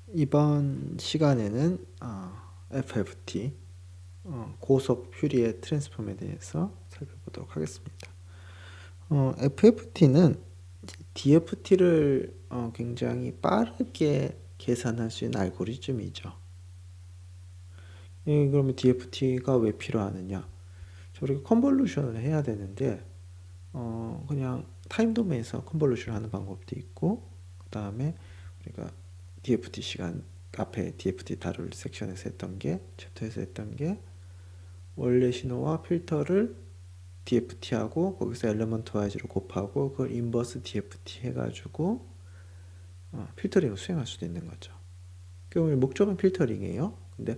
이번 시간에는 FFT 고속 퓨리에 트랜스폼에 대해서 살펴보도록 하겠습니다. FFT는 DFT를 굉장히 빠르게 계산할 수 있는 알고리즘이죠. 그러면 DFT가 왜 필요하느냐? 우리가 컨볼루션을 해야 되는데 그냥 타임 도메인에서 컨볼루션을 하는 방법도 있고, 그 다음에 우리가 DFT 시간 앞에 DFT 다룰 섹션에서 했던 게, 챕터에서 했던 게 원래 신호와 필터를 DFT하고 거기서 엘리먼트 와이즈로 곱하고 그걸 인버스 DFT 해가지고 필터링을 수행할 수도 있는 거죠. 그러면 목적은 필터링이에요. 근데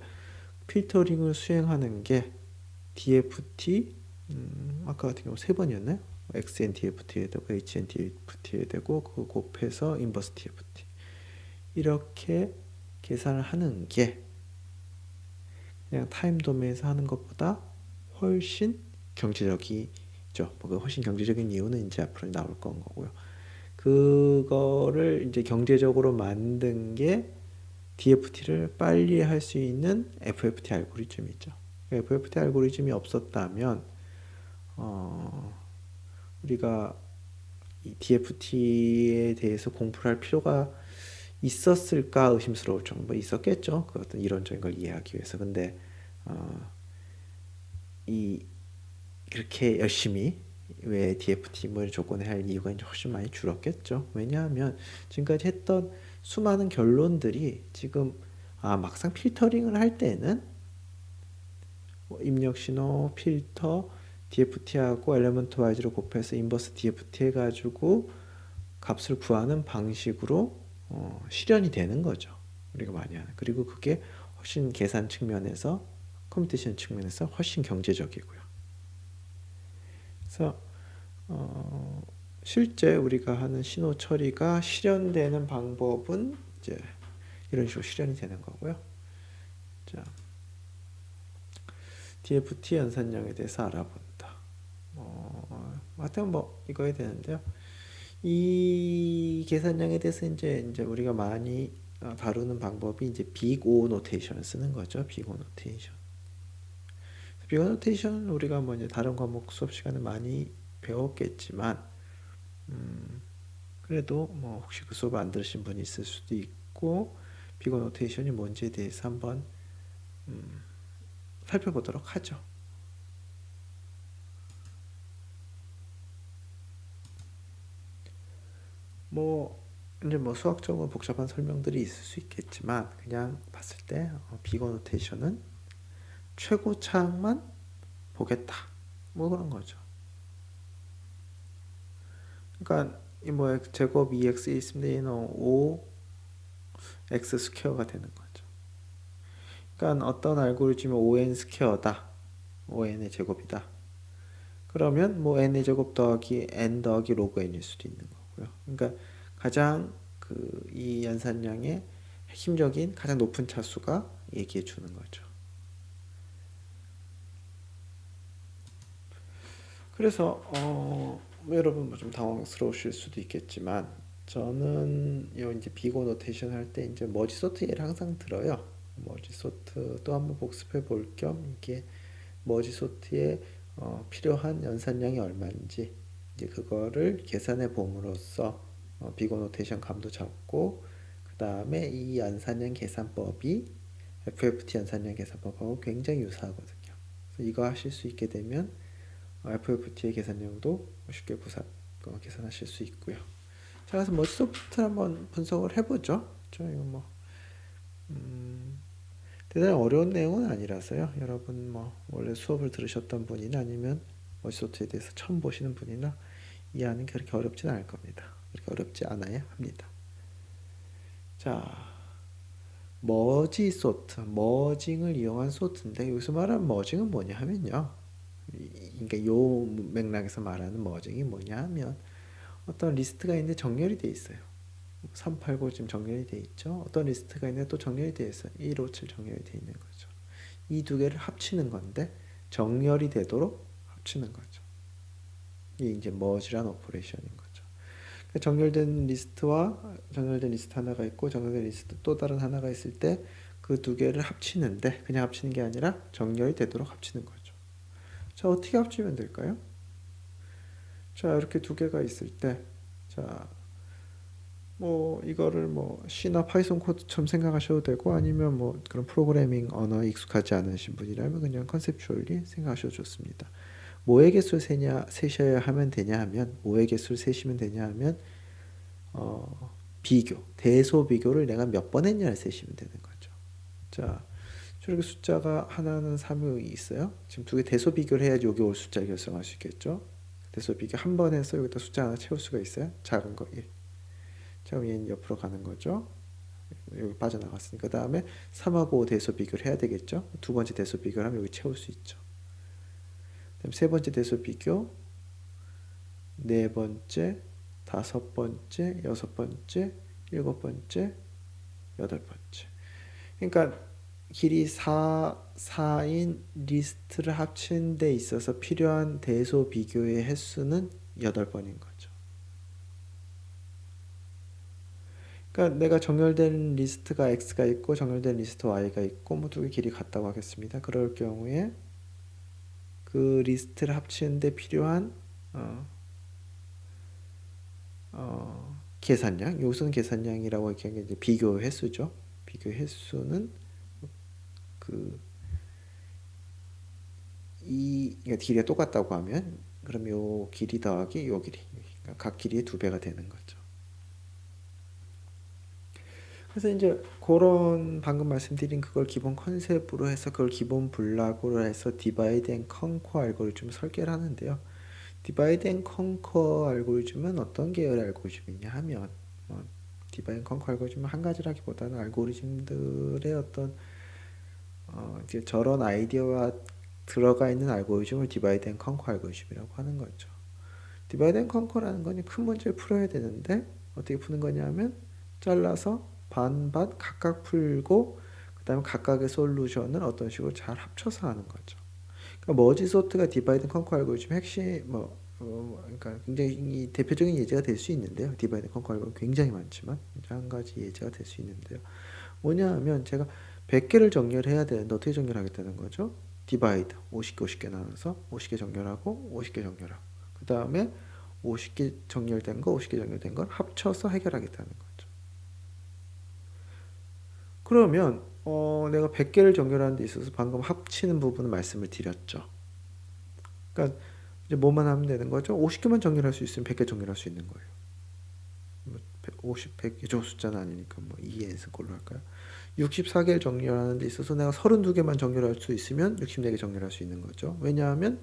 필터링을 수행하는 게 DFT 아까 같은 경우 3번이었나요? XNDFT에 되고 HNDFT에 되고 그거 곱해서 인버스 DFT 이렇게 계산을 하는 게 그냥 타임 도메인에서 하는 것보다 훨씬 경제적이죠. 훨씬 경제적인 이유는 이제 앞으로 나올 건 거고요. 그거를 이제 경제적으로 만든 게 DFT를 빨리 할 수 있는 FFT 알고리즘이죠. FFT 알고리즘이 없었다면 우리가 이 DFT에 대해서 공부를 할 필요가 있었을까 의심스러울 정도 있었겠죠. 그 어떤 이론적인 걸 이해하기 위해서. 근데 이 그렇게 열심히 왜 DFT 뭐 조건에 할 이유가 이제 훨씬 많이 줄었겠죠. 왜냐하면 지금까지 했던 수많은 결론들이 지금 막상 필터링을 할 때는 입력 신호, 필터, DFT하고 엘리먼트 와이즈로 곱해서 인버스 DFT 해가지고 값을 구하는 방식으로 실현이 되는 거죠. 우리가 많이 하는. 그리고 그게 훨씬 계산 측면에서 컴퓨테이션 측면에서 훨씬 경제적이고요. 그래서 실제 우리가 하는 신호 처리가 실현되는 방법은 이제 이런 식으로 실현이 되는 거고요. 자, DFT 연산량에 대해서 알아본다. 하여튼 이거에 되는데요. 이 계산량에 대해서 이제 우리가 많이 다루는 방법이 이제 빅 O 노테이션을 쓰는 거죠. 빅 O 노테이션. 빅 O 노테이션은 우리가 이제 다른 과목 수업 시간에 많이 배웠겠지만, 그래도 혹시 그 수업 안 들으신 분이 있을 수도 있고, 빅 O 노테이션이 뭔지에 대해서 한번 살펴보도록 하죠. 이제 수학적으로 복잡한 설명들이 있을 수 있겠지만 그냥 봤을 때 빅 O 노테이션은 최고차만 보겠다. 그런 거죠. 그러니까 이 제곱 2x 있으면 얘는 5x 스퀘어가 되는 거죠. 그러니까 어떤 알고리즘이 5n 스퀘어다. 5n의 제곱이다. 그러면 n의 제곱 더하기 n 더하기 로그 n일 수도 있는 거고요. 그러니까 가장 이 연산량의 핵심적인 가장 높은 차수가 얘기해 주는 거죠. 그래서 여러분 좀 당황스러우실 수도 있겠지만 저는 이제 비고 노테이션 할 때 이제 머지소트 예를 항상 들어요. 머지소트 또 한번 복습해 볼 겸 이게 머지소트에 필요한 연산량이 얼마인지 이제 그거를 계산해 봄으로써 비고 노테이션 감도 잡고 그 다음에 이 연산량 계산법이 FFT 연산량 계산법하고 굉장히 유사하거든요. 그래서 이거 하실 수 있게 되면 FFT의 계산량도 쉽게 계산하실 수 있고요. 자, 그래서 머지소프트 한번 분석을 해보죠. 이거 대단히 어려운 내용은 아니라서요. 여러분 원래 수업을 들으셨던 분이나 아니면 머지소프트에 대해서 처음 보시는 분이나 이해하는 게 그렇게 어렵진 않을 겁니다. 그렇게 어렵지 않아야 합니다. 자, 머지소트, 머징을 이용한 소트인데 여기서 말하는 머징은 뭐냐 하면요. 그러니까 요 맥락에서 말하는 머징이 뭐냐 하면 어떤 리스트가 있는데 정렬이 돼 있어요. 389 지금 정렬이 돼 있죠. 어떤 리스트가 있는데 또 정렬이 돼 있어요. 157 정렬이 돼 있는 거죠. 이 두 개를 합치는 건데 정렬이 되도록 합치는 거죠. 이게 이제 머지란 오퍼레이션인 거죠. 정렬된 리스트와 정렬된 리스트 하나가 있고 정렬된 리스트 또 다른 하나가 있을 때 그 두 개를 합치는데 그냥 합치는 게 아니라 정렬이 되도록 합치는 거죠. 자, 어떻게 합치면 될까요? 자, 이렇게 두 개가 있을 때, 자, 뭐 이거를 뭐 C나 파이썬 코드처럼 생각하셔도 되고 아니면 뭐 그런 프로그래밍 언어에 익숙하지 않으신 분이라면 그냥 컨셉추얼리 생각하셔도 좋습니다. 뭐의 개수를 세셔야 하면 되냐 하면 뭐의 개수를 세시면 되냐 하면 비교, 대소 비교를 내가 몇 번 했냐를 세시면 되는 거죠. 자, 저렇게 숫자가 하나는 3이 있어요. 지금 두 개 대소 비교를 해야지 여기 올 숫자를 결정할 수 있겠죠. 대소 비교 한 번 해서 여기다 숫자 하나 채울 수가 있어요. 작은 거 1. 자, 그럼 얘는 옆으로 가는 거죠. 여기 빠져나갔으니까. 그 다음에 3하고 5 대소 비교를 해야 되겠죠. 두 번째 대소 비교를 하면 여기 채울 수 있죠. 그다음 세 번째 대소 비교, 네 번째, 다섯 번째, 여섯 번째, 일곱 번째, 여덟 번째. 그러니까 길이 4인 리스트를 합친 데 있어서 필요한 대소 비교의 횟수는 8번인 거죠. 그러니까 내가 정렬된 리스트가 x가 있고 정렬된 리스트 y가 있고 뭐 두 개 길이 같다고 하겠습니다. 그럴 경우에 그 리스트를 합치는데 필요한 계산량, 여기서는 계산량이라고 얘기한 게 이제 비교 횟수죠. 비교 횟수는 그 그러니까 길이가 똑같다고 하면 그럼 요 길이 더하기 요 길이, 그러니까 각 길이의 2배가 되는 거죠. 그래서 이제 그런 방금 말씀드린 그걸 기본 컨셉으로 해서 그걸 기본 블락으로 해서 디바이드 앤 컨커 알고리즘을 설계를 하는데요. 디바이드 앤 컨커 알고리즘은 어떤 계열의 알고리즘이냐 하면 디바이드 앤 컨커 알고리즘은 한 가지라기보다는 알고리즘들의 어떤 이제 저런 아이디어가 들어가 있는 알고리즘을 디바이드 앤 컨커 알고리즘이라고 하는 거죠. 디바이드 앤 컨커라는 건 큰 문제를 풀어야 되는데 어떻게 푸는 거냐면 잘라서 반반 각각 풀고 그 다음에 각각의 솔루션을 어떤 식으로 잘 합쳐서 하는 거죠. 그러니까 머지 소트가 디바이드 앤 컨커 알고리즘 핵심 그러니까 굉장히 대표적인 예제가 될 수 있는데요. 디바이드 앤 컨커 알고리즘 굉장히 많지만 한 가지 예제가 될 수 있는데요. 뭐냐 하면 제가 100개를 정렬해야 되는데 어떻게 정렬하겠다는 거죠? 디바이드 50개 50개 나눠서 50개 정렬하고 50개 정렬하고 그 다음에 50개 정렬된 거 50개 정렬된 걸 합쳐서 해결하겠다는 거죠. 그러면 내가 100개를 정렬하는 데 있어서 방금 합치는 부분을 말씀을 드렸죠. 그러니까 이제 뭐만 하면 되는 거죠? 50개만 정렬할 수 있으면 100개 정렬할 수 있는 거예요. 50, 100, 이 숫자는 아니니까 뭐 2n승 걸로 할까요? 64개를 정렬하는 데 있어서 내가 32개만 정렬할 수 있으면 64개 정렬할 수 있는 거죠. 왜냐하면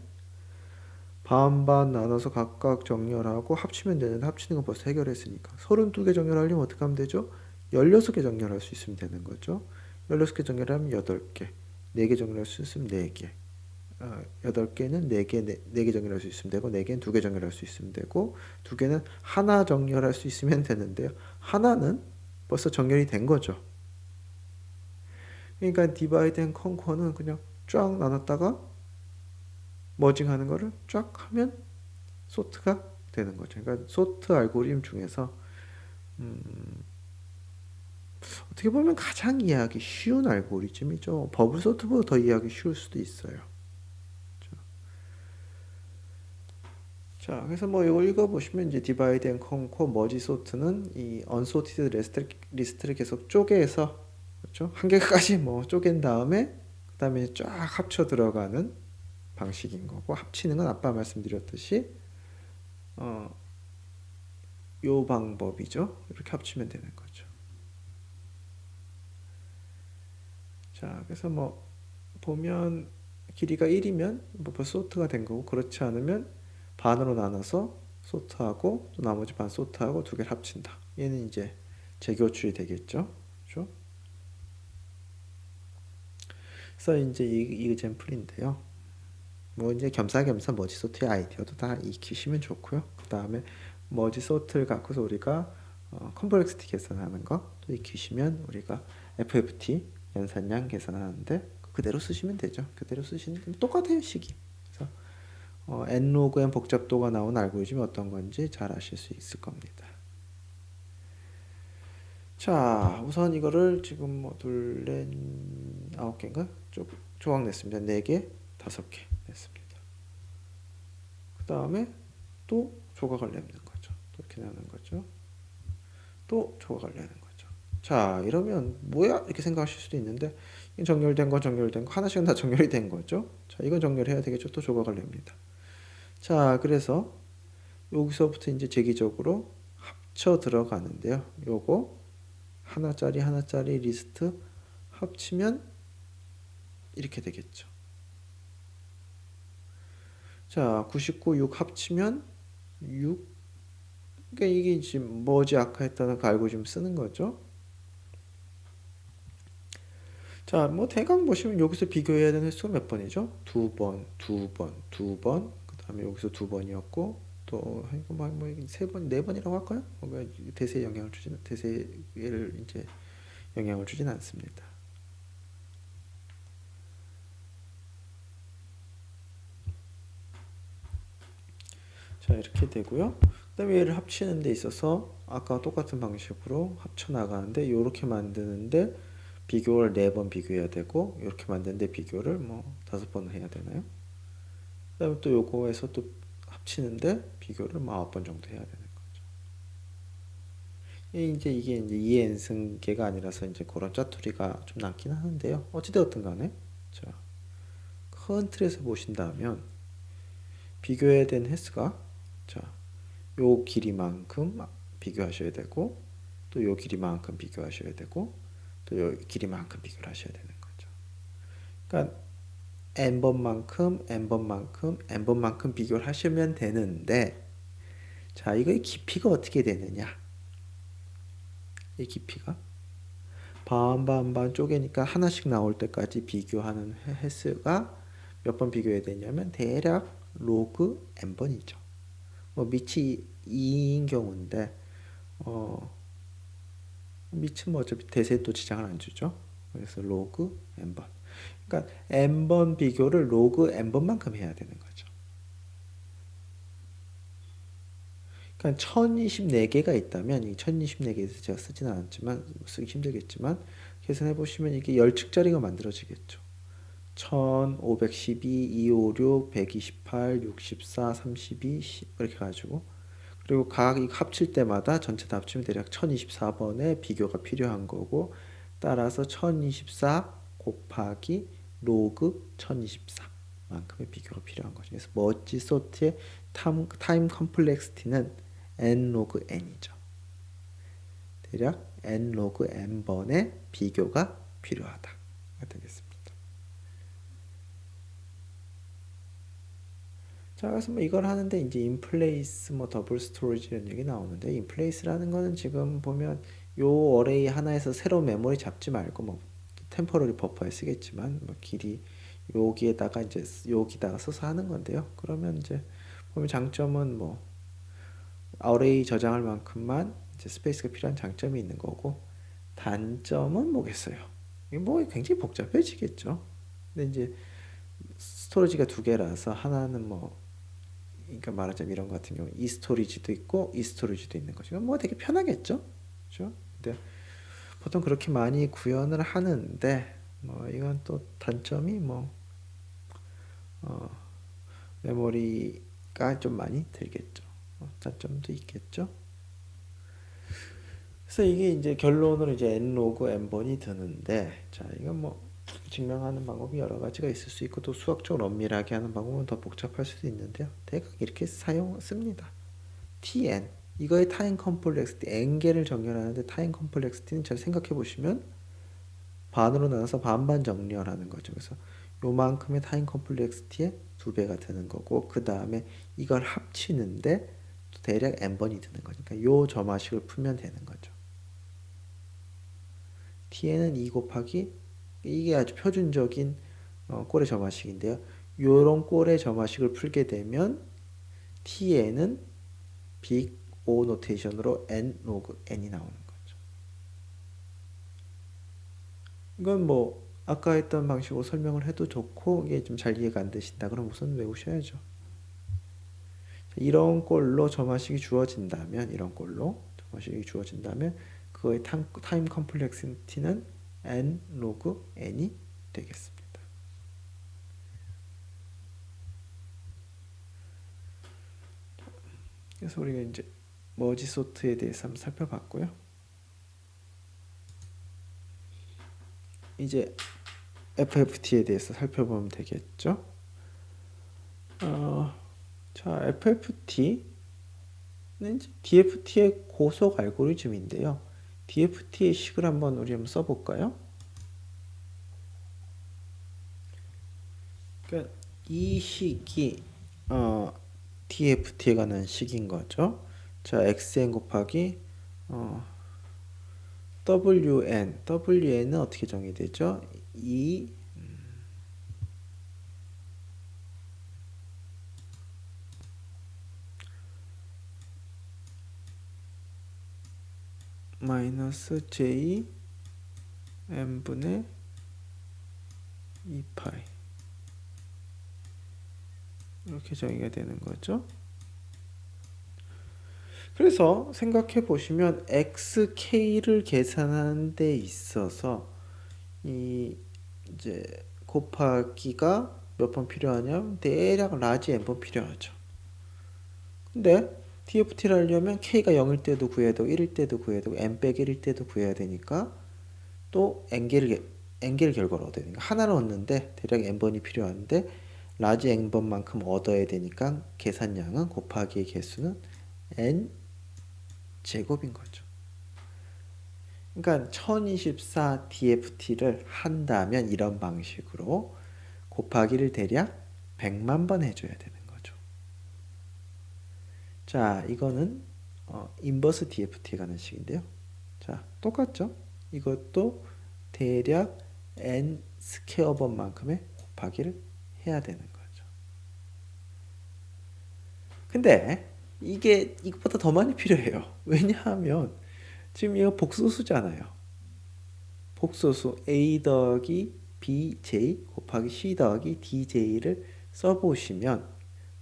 반반 나눠서 각각 정렬하고 합치면 되는데 합치는 거 벌써 해결했으니까 32개 정렬하려면 어떻게 하면 되죠? 16개 정렬할 수 있으면 되는 거죠. 16개 정렬하면 8개, 4개 정렬할 수 있으면 4개, 8개는 4개 정렬할 수 있으면 되고 4개는 2개 정렬할 수 있으면 되고 2개는 하나 정렬할 수 있으면 되는데요. 하나는 벌써 정렬이 된 거죠. 그러니까 디바이드 앤 컨커는 그냥 쫙 나눴다가 머징하는 거를 쫙 하면 소트가 되는 거죠. 그러니까 소트 알고리즘 중에서 어떻게 보면 가장 이해하기 쉬운 알고리즘이죠. 버블 소트보다 더 이해하기 쉬울 수도 있어요. 자, 그래서 뭐 이거 읽어보시면 이제 디바이드 앤 컨커 머지 소트는 이 언소티드 리스트를 계속 쪼개서 그렇죠? 한 개까지 뭐 쪼갠 다음에 그다음에 쫙 합쳐 들어가는 방식인 거고 합치는 건 아까 말씀드렸듯이 요 방법이죠. 이렇게 합치면 되는 거죠. 자, 그래서 뭐 보면 길이가 1이면 뭐 벌써 소트가 된 거고 그렇지 않으면 반으로 나눠서 소트하고 또 나머지 반 소트하고 두 개를 합친다. 얘는 이제 재교출이 되겠죠. 그렇죠? 그래서 이제 이 example인데요. 뭐 이제 겸사겸사 머지 소트의 아이디어도 다 익히시면 좋고요. 그 다음에 머지 소트를 갖고서 우리가 컴플렉시티 계산하는 것도 익히시면 우리가 FFT 연산량 계산하는데 그대로 쓰시면 되죠. 그대로 쓰시는 똑같아요 식이. 그래서 n로그 n 복잡도가 나온 알고리즘이 어떤 건지 잘 아실 수 있을 겁니다. 자, 우선 이거를 지금 뭐 둘, 넷, 9개인가? 조각 냈습니다. 4개, 5개 냈습니다. 그 다음에 또 조각을 내는 거죠. 또 이렇게 내는 거죠. 또 조각을 내는 거죠. 자, 이러면 뭐야? 이렇게 생각하실 수도 있는데 이건 정렬된 거 하나씩은 다 정렬이 된 거죠. 자, 이건 정렬해야 되겠죠. 또 조각을 냅니다. 자, 그래서 여기서부터 이제 재기적으로 합쳐 들어가는데요. 요거 하나짜리 리스트 합치면 이렇게 되겠죠. 자, 99, 6 합치면 6. 그러니까 이게 지금 뭐지 아까 했다는 거 알고 지금 쓰는 거죠. 자, 뭐 대강 보시면 여기서 비교해야 되는 횟수가 몇 번이죠? 두 번. 그 다음에 여기서 2번이었고 또 이거 세 번, 4번이라고 할까요? 뭔가 대세에 영향을 주지는 대세를 이제 영향을 주진 않습니다. 자, 이렇게 되고요. 그 다음에 얘를 합치는 데 있어서 아까 똑같은 방식으로 합쳐 나가는데 이렇게 만드는데 비교를 4번 비교해야 되고 이렇게 만드는데 비교를 뭐 5번 해야 되나요? 그 다음에 또 요거에서 또 합치는데 비교를 뭐 9번 정도 해야 되는 거죠. 이제 이게 이제 2n승계가 아니라서 이제 그런 짜투리가 좀 남긴 하는데요. 어찌되었든 간에 자, 큰 틀에서 보신다면 비교해야 되는 횟수가 자, 요 길이만큼 비교하셔야 되고 또 요 길이만큼 비교하셔야 되고 또 요 길이만큼 비교를 하셔야 되는 거죠. 그러니까 n번만큼 비교를 하시면 되는데 자, 이거의 깊이가 어떻게 되느냐? 이 깊이가 반반반 쪼개니까 하나씩 나올 때까지 비교하는 횟수가 몇 번 비교해야 되냐면 대략 로그 n번이죠. 뭐 밑이 2인 경우인데 밑은 뭐 어차피 대세도 지장을 안 주죠. 그래서 로그 n번. 그러니까 n번 비교를 로그 n번만큼 해야 되는 거죠. 그러니까 1024개가 있다면 이 1024개에서 제가 쓰지는 않았지만 쓰기 힘들겠지만 계산해 보시면 이게 열측짜리가 만들어지겠죠. 1512, 256, 128, 64, 32, 10 이렇게 가지고 그리고 각 합칠 때마다 전체 다 합치면 대략 1024번의 비교가 필요한 거고 따라서 1024 곱하기 로그 1024만큼의 비교가 필요한 거죠. 그래서 머지 소트의 타임 컴플렉시티는 n 로그 n이죠. 대략 n 로그 n번의 비교가 필요하다. 되겠습니다. 자, 그래서 뭐 이걸 하는데 이제 인플레이스 뭐 더블 스토리지 이런 얘기 나오는데 인플레이스라는 거는 지금 보면 요 어레이 하나에서 새로 메모리 잡지 말고 뭐 템포러리 버퍼에 쓰겠지만 뭐 길이 여기에다가 이제 여기다가 써서 하는 건데요. 그러면 이제 보면 장점은 뭐 어레이 저장할 만큼만 이제 스페이스가 필요한 장점이 있는 거고 단점은 뭐겠어요? 이게 뭐 굉장히 복잡해지겠죠. 근데 이제 스토리지가 2개라서 하나는 뭐 그러니까 말하자면 이런 것 같은 경우 이 스토리지도 있고 이 스토리지도 있는 거죠. 뭐 되게 편하겠죠, 그렇죠? 근데 보통 그렇게 많이 구현을 하는데 뭐 이건 또 단점이 뭐 어, 메모리가 좀 많이 들겠죠. 단점도 있겠죠. 그래서 이게 이제 결론으로 이제 n 로그 n번이 드는데 자 이건 뭐 증명하는 방법이 여러 가지가 있을 수 있고 또 수학적으로 엄밀하게 하는 방법은 더 복잡할 수도 있는데요. 대략 이렇게 씁니다. tn 이거의 타임 컴플렉시티 n개를 정렬하는데 타임 컴플렉시티는 잘 생각해 보시면 반으로 나눠서 반반 정렬하는 거죠. 그래서 요만큼의 타임 컴플렉시티의 2배가 되는 거고 그 다음에 이걸 합치는데 대략 n번이 드는 거니까 요 점화식을 풀면 되는 거죠. tn은 2 곱하기 이게 아주 표준적인 꼴의 점화식인데요. 요런 꼴의 점화식을 풀게 되면 tn은 빅 O 노테이션으로 n 로그 n이 나오는 거죠. 이건 뭐 아까 했던 방식으로 설명을 해도 좋고 이게 좀 잘 이해가 안 되신다 그럼 우선 외우셔야죠. 이런 꼴로 점화식이 주어진다면 그거의 타임 컴플렉시티는 n 로그 n이 되겠습니다. 그래서 우리가 이제 머지 소트에 대해서 한번 살펴봤고요. 이제 FFT에 대해서 살펴보면 되겠죠. 자, FFT는 이제 DFT의 고속 알고리즘인데요. DFT의 식을 한번 우리 한번 써볼까요? 그러니까 이 식이 DFT에 관한 식인 거죠. 자, xn 곱하기 WN은 어떻게 정의되죠? 2 마이너스 J n분의 2파이 이렇게 정의가 되는 거죠. 그래서 생각해 보시면 xk를 계산하는 데 있어서 이 이제 곱하기가 몇 번 필요하냐면 대략 라지 n번 필요하죠. 근데 DFT를 하려면 k가 0일 때도 구해야 되고 1일 때도 구해야 되고 n 빼기 1일 때도 구해야 되니까 또 n개를 결과를 얻어야 되니까 하나를 얻는데 대략 n번이 필요한데 라지 n번만큼 얻어야 되니까 계산량은 곱하기의 개수는 n 제곱인 거죠. 그러니까 1024 DFT를 한다면 이런 방식으로 곱하기를 대략 100만 번 해줘야 되는 거죠. 자, 이거는 인버스 DFT에 관한 식인데요. 자, 똑같죠? 이것도 대략 n 스퀘어 번만큼의 곱하기를 해야 되는 거죠. 근데 이게 이것보다 더 많이 필요해요. 왜냐하면 지금 이거 복소수잖아요. 복소수 a 더하기 bj 곱하기 c 더하기 dj를 써보시면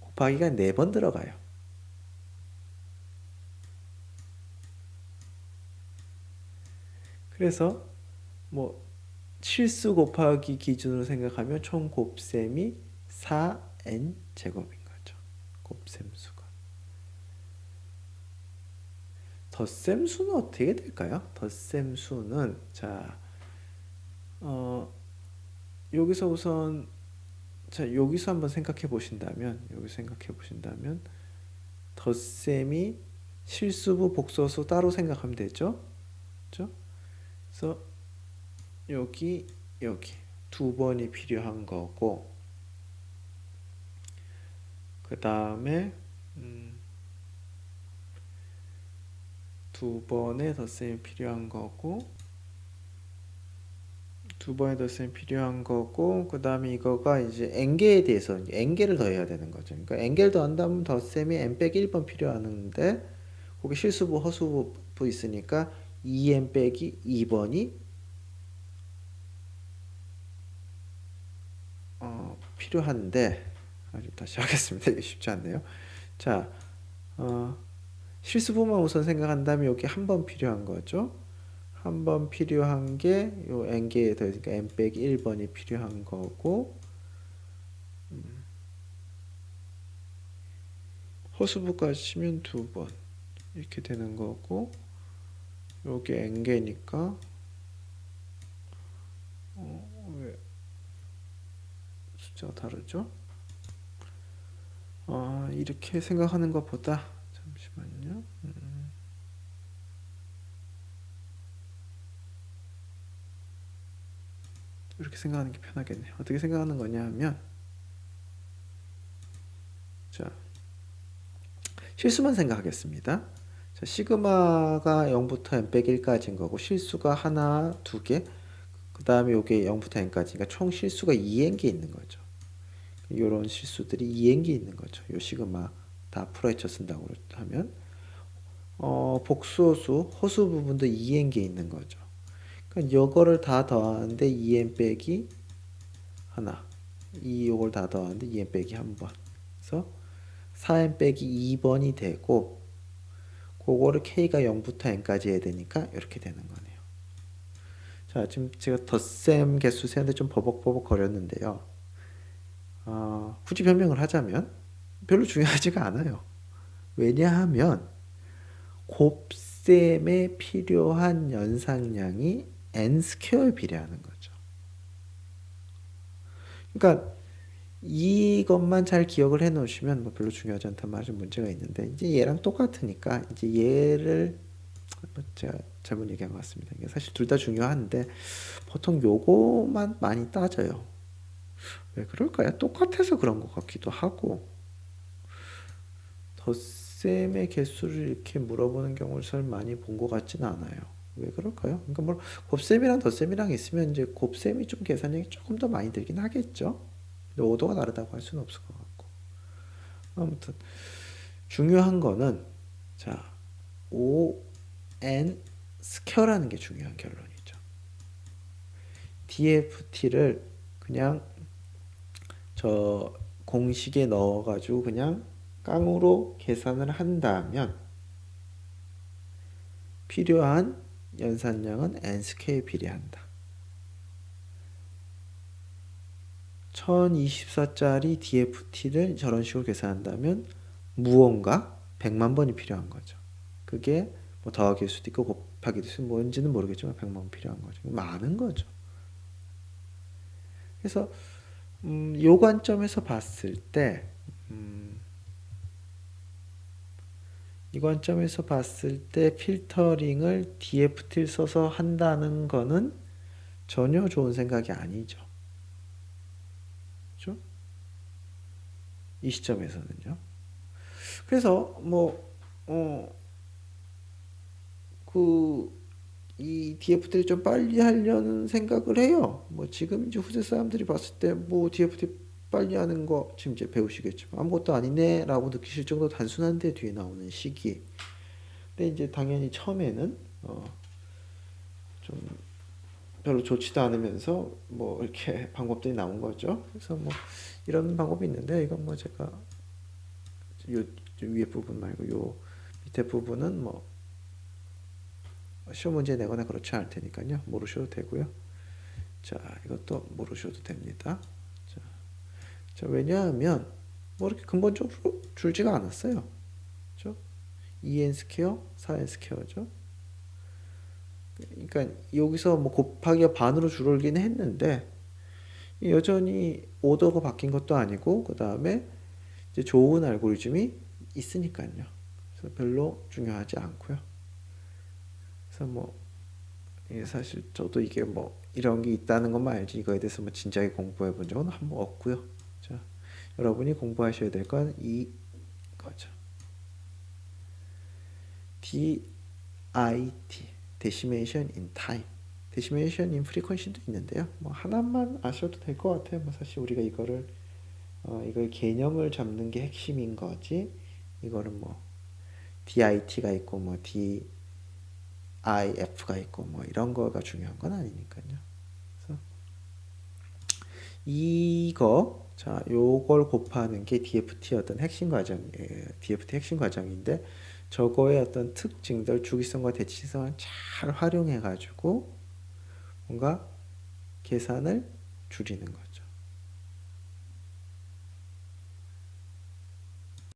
곱하기가 4번 들어가요. 그래서 뭐 실수 곱하기 기준으로 생각하면 총 곱셈이 4n 제곱인 거죠. 곱셈수가. 덧셈수는 어떻게 될까요? 덧셈수는 자, 여기서 우선 자, 여기서 한번 생각해 보신다면 덧셈이 실수부 복소수 따로 생각하면 되죠. 그렇죠? 그래서 여기 두 번이 필요한 거고 그 다음에 두 번의 덧셈이 필요한 거고 그 다음에 이거가 이제 n개에 대해서 n개를 더해야 되는 거죠. 그러니까 n개를 더한다면 덧셈이 n 빼기 1번 필요하는데 거기 실수부 허수부 있으니까 2n 빼기 2번이 필요한데 다시 하겠습니다. 이게 쉽지 않네요. 자, 실수부만 우선 생각한다면 여기 한 번 필요한 거죠. 한 번 필요한 게 요 n개에 더해니까 n 빼기 1번이 필요한 거고 허수부까지 치면 2번 이렇게 되는 거고 요게 n개니까 왜 숫자가 다르죠? 이렇게 생각하는 것보다 잠시만요. 이렇게 생각하는 게 편하겠네요. 어떻게 생각하는 거냐 하면 자, 실수만 생각하겠습니다. 자, 시그마가 0부터 n 빼기 1까지인 거고 실수가 하나, 두 개, 그 다음에 요게 0부터 n까지니까 총 실수가 2n개 있는 거죠. 요런 실수들이 2n개 있는 거죠. 요 시그마 다 풀어헤쳐 쓴다고 하면 복소수, 허수 부분도 2n개 있는 거죠. 그러니까 요거를 다 더하는데 2n 빼기 하나, 요걸 다 더하는데 2n 빼기 한 번. 그래서 4n 빼기 2번이 되고 그거를 k가 0부터 n까지 해야 되니까 이렇게 되는 거네요. 자, 지금 제가 덧셈 개수 세는데 좀 버벅버벅 거렸는데요. 굳이 변명을 하자면 별로 중요하지가 않아요. 왜냐하면 곱셈에 필요한 연산량이 n 스퀘어에 비례하는 거죠. 그러니까 이것만 잘 기억을 해 놓으시면 뭐 별로 중요하지 않단 말이 문제가 있는데, 이제 얘랑 똑같으니까 이제 얘를 제가 잘못 얘기한 것 같습니다. 이게 사실 둘 다 중요한데 보통 요거만 많이 따져요. 왜 그럴까요? 똑같아서 그런 것 같기도 하고, 덧셈의 개수를 이렇게 물어보는 경우를 잘 많이 본 것 같지는 않아요. 왜 그럴까요? 그러니까 뭐 곱셈이랑 덧셈이랑 있으면 이제 곱셈이 좀 계산량이 조금 더 많이 들긴 하겠죠. 근데 오도가 다르다고 할 수는 없을 것 같고. 아무튼 중요한 거는, 자, ON 스퀘어라는 게 중요한 결론이죠. DFT를 그냥 저 공식에 넣어가지고 그냥 깡으로 계산을 한다면 필요한 연산량은 n스퀘어에 비례한다. 1024짜리 DFT를 저런 식으로 계산한다면 무언가 100만 번이 필요한 거죠. 그게 뭐 더하기일 수도 있고 곱하기일 수도 있고 뭔지는 모르겠지만 100만 번 필요한 거죠. 많은 거죠. 그래서 요 관점에서 봤을 때, 이 관점에서 봤을 때 필터링을 DFT를 써서 한다는 거는 전혀 좋은 생각이 아니죠. 그렇죠? 이 시점에서는요. 그래서 이 DFT를 좀 빨리 하려는 생각을 해요. 뭐 지금 이제 후세 사람들이 봤을 때 뭐 DFT 빨리 하는 거 지금 이제 배우시겠지만 아무것도 아니네라고 느끼실 정도 단순한데 뒤에 나오는 시기. 근데 이제 당연히 처음에는 좀 별로 좋지도 않으면서 뭐 이렇게 방법들이 나온 거죠. 그래서 뭐 이런 방법이 있는데, 이건 뭐 제가 요 위에 부분 말고 요 밑에 부분은 뭐 시험 문제 내거나 그렇지 않을 테니까요. 모르셔도 되고요. 자, 이것도 모르셔도 됩니다. 자, 왜냐하면 뭐 이렇게 근본적으로 줄지가 않았어요. 그렇죠? 2n 스퀘어, 4n 스퀘어죠. 그러니까 여기서 뭐 곱하기가 반으로 줄어들긴 했는데 여전히 오더가 바뀐 것도 아니고, 그 다음에 이제 좋은 알고리즘이 있으니까요. 그래서 별로 중요하지 않고요. 그래서 뭐 사실 저도 이게 뭐 이런 게 있다는 것만 알지 이거에 대해서 뭐 진작에 공부해 본 적은 한 번 없고요. 자, 여러분이 공부하셔야 될 건 이거죠. DIT, Decimation in Time, Decimation in Frequency도 있는데요. 뭐 하나만 아셔도 될 것 같아요. 뭐 사실 우리가 이거를 이걸 개념을 잡는 게 핵심인 거지. 이거는 뭐 DIT가 있고 뭐 DIF가 있고 뭐 이런 거가 중요한 건 아니니까요. 그래서 이거, 자, 요걸 곱하는 게 DFT 어떤 핵심 과정, DFT 핵심 과정인데, 저거의 어떤 특징들, 주기성과 대칭성을 잘 활용해 가지고 뭔가 계산을 줄이는 거죠.